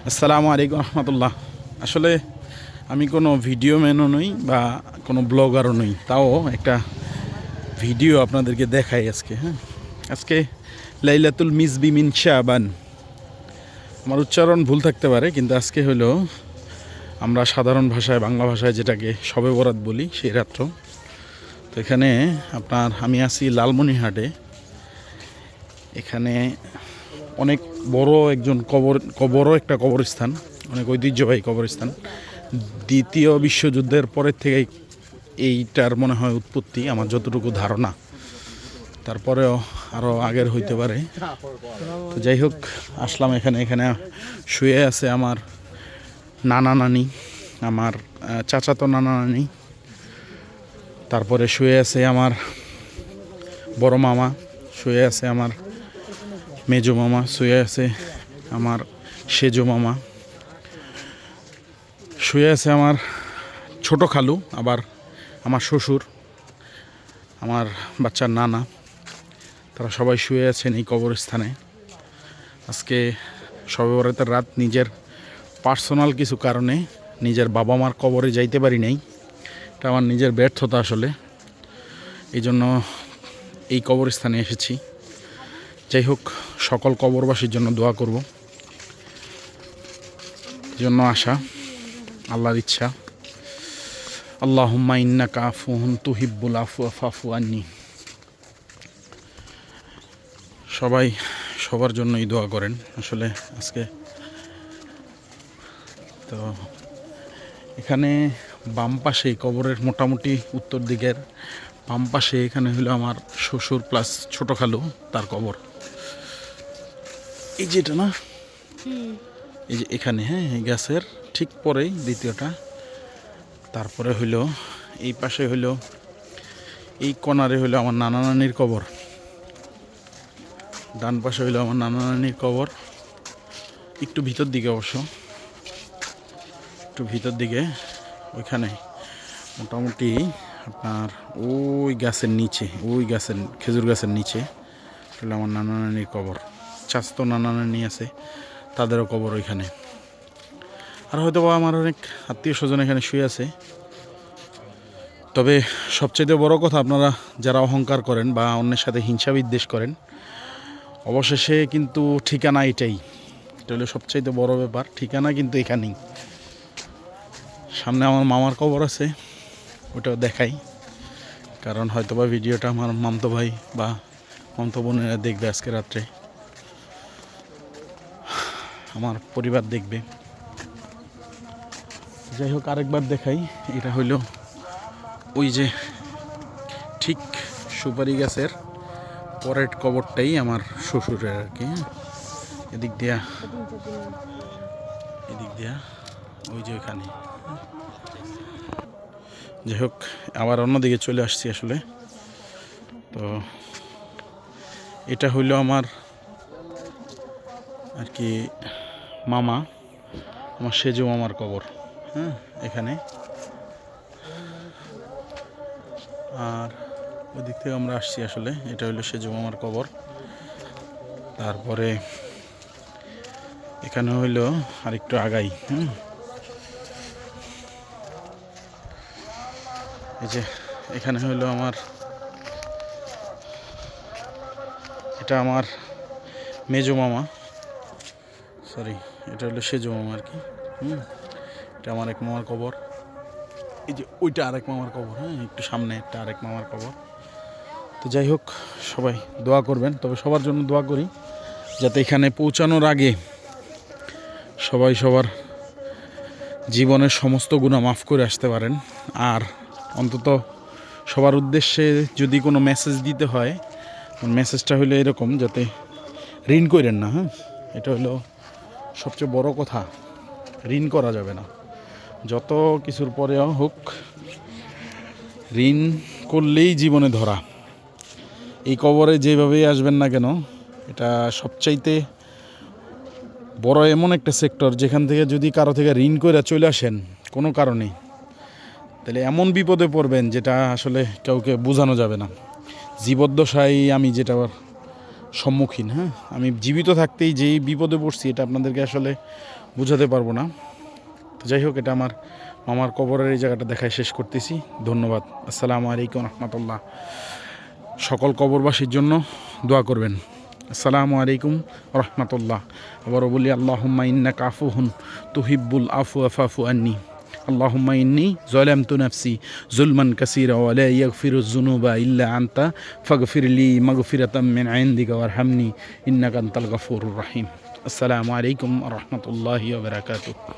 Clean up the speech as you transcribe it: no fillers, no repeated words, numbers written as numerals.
আসসালামু আলাইকুম রহমতুল্লাহ। আসলে আমি কোনো ভিডিও ম্যানও নই বা কোনো ব্লগারও নই, তাও একটা ভিডিও আপনাদেরকে দেখাই আজকে। আজকে লাইলাতুল মিসবি মিন শাবান। আমার উচ্চারণ ভুল থাকতে পারে, কিন্তু আজকে হলো আমরা সাধারণ ভাষায়, বাংলা ভাষায় যেটাকে শবে বরাত বলি, সেই রাত্র। তো এখানে আমি আছি লালমনিরহাটে। এখানে অনেক বড় একজন বড় একটা কবরস্থান, অনেক ঐতিহ্যবাহী কবরস্থান। দ্বিতীয় বিশ্বযুদ্ধের পরের থেকেই এইটার মনে হয় উৎপত্তি, আমার যতটুকু ধারণা। তারপরেও আরও আগের হইতে পারে। তো যাই হোক, আসলাম এখানে। এখানে শুয়ে আছে আমার নানা নানি, আমার চাচাতো নানা নানি। তারপরে শুয়ে আছে আমার বড় মামা, শুয়ে আছে আমার মেজো মামা, শুয়ে আছে আমার সেজো মামা, শুয়ে আছে আমার ছোট খালু, আবার আমার শ্বশুর, আমার বাচ্চার নানা। তারা সবাই শুয়ে আছেন এই কবরস্থানে। আজকে শবে বরাতের রাত নিজের পার্সোনাল কিছু কারণে নিজের বাবা মার কবরে যাইতে পারি নাই। এটা আমার নিজের ব্যর্থতা আসলে। এই জন্য এই কবরস্থানে এসেছি। যাই হোক, সকল কবরবাসীর জন্য দোয়া করব, জন্য আসা, আল্লাহর ইচ্ছা। আল্লাহুম্মা ইন্নাকা আফুউন তুহিব্বুল আফওয়া ফাফু আন্নি। সবাই সবার জন্যই দোয়া করেন। আসলে আজকে তো এখানে বাম পাশে কবরের মোটামুটি উত্তর দিকের বাম পাশে এখানে হলো আমার শ্বশুর প্লাস ছোট খালু, তার কবর। এই যেটা না, এই যে এখানে, এই গাছের ঠিক পরেই দ্বিতীয়টা। তারপরে হইলো এই পাশে হইলো, এই কর্নারে হইলো আমার নানা নানির কবর। ডান পাশে হইলো আমার নানা নানির কবর। একটু ভিতর দিকে অবশ্য, একটু ভিতর দিকে, ওইখানে মোটামুটি আপনার ওই গাছের নিচে, ওই গাছের খেজুর গাছের নিচে হলো আমার নানা নানির কবর। চাচতো নানা নানি আছে, তাদেরও কবর ওইখানে। আর হয়তো বা আমার অনেক আত্মীয় স্বজন এখানে শুয়ে আছে। তবে সবচেয়ে বড় কথা, আপনারা যারা অহংকার করেন বা অন্যের সাথে হিংসা বিদ্বেষ করেন, অবশেষে কিন্তু ঠিকানা এটাই। এটা হলো সবচাইতে বড় ব্যাপার। ঠিকানা কিন্তু এখানেই। সামনে আমার মামার কবর আছে, ওটাও দেখাই। কারণ হয়তোবা ভিডিওটা আমার মামতো ভাই বা মামতো বোনেরা দেখবে, আজকে রাত্রে আমার পরিবার দেখবে। যাই হোক, আরেকবার দেখাই। এটা হইল ওই যে ঠিক সুপারি গাছের পরের কবরটাই আমার শ্বশুরের আর কি। এদিক দিয়া ওই যে ওইখানে। যাই হোক, আবার অন্যদিকে চলে আসছি আসলে। তো এটা হইল আমার আর কি মামা, আমার সেজো মামার কবর, এখানে। আর ওই দিক থেকে আমরা আসছি আসলে। এটা হইলো সেজো মামার কবর। তারপরে এখানে হইলো আরেকটু আগাই, এই যে এখানে হইলো আমার, এটা আমার মেজো মামা, সরি, এটা হলো সেজো মামা আর কি। এটা আমার এক মামার কবর। এই যে ওইটা আরেক মামার কবর, একটু সামনে একটা আরেক মামার কবর। তো যাই হোক, সবাই দোয়া করবেন। তবে সবার জন্য দোয়া করি, যাতে এখানে পৌঁছানোর আগে সবাই সবার জীবনের সমস্ত গুনাহ মাফ করে আসতে পারেন। আর অন্তত সবার উদ্দেশ্যে যদি কোনো মেসেজ দিতে হয়, মেসেজটা হলো এরকম, যাতে ঋণ করেন না। এটা হলো সবচেয়ে বড় কথা। ঋণ করা যাবে না, যত কিছুর পরেও হোক। ঋণ করলেই জীবনে ধরা। এই কবরে যেভাবেই আসবেন না কেন, এটা সবচাইতে বড় এমন একটা সেক্টর, যেখান থেকে যদি কারো থেকে ঋণ করে চলে আসেন কোনো কারণেই, তাহলে এমন বিপদে পড়বেন যেটা আসলে কাউকে বোঝানো যাবে না। জীবদ্দশায় আমি যেটা সম্মুখীন। হ্যাঁ, আমি জীবিত থাকতেই যেই বিপদে পড়ছি এটা আপনাদেরকে আসলে বোঝাতে পারবো না। তো যাই হোক, এটা আমার মামার কবরের এই জায়গাটা দেখায় শেষ করতেছি। ধন্যবাদ। আসসালামু আলাইকুম রহমতুল্লাহ। সকল কবরবাসীর জন্য দোয়া করবেন। আসসালামু আলাইকুম রহমতুল্লাহ। আবারও বলি, আল্লাহুম্মা ইন্নাকা আফুহুন তুহিব্বুল আফওয়া ফাফু আন্নি। আল্লাহুম্মা ইন্নী যালামতু নাফসি যুলমান কাসীরা ওয়া লা ইয়াগফিরুয যুনুবা ইল্লা আনতা ফাগফিরলি মাগফিরাতাম মিন ইনদিকা ওয়ারহামনি ইন্নাকা আনতাল গফুরুর রহিম। আসসালামু আলাইকুম রহমতুল্লাহি ওয়া বারাকাতুহু।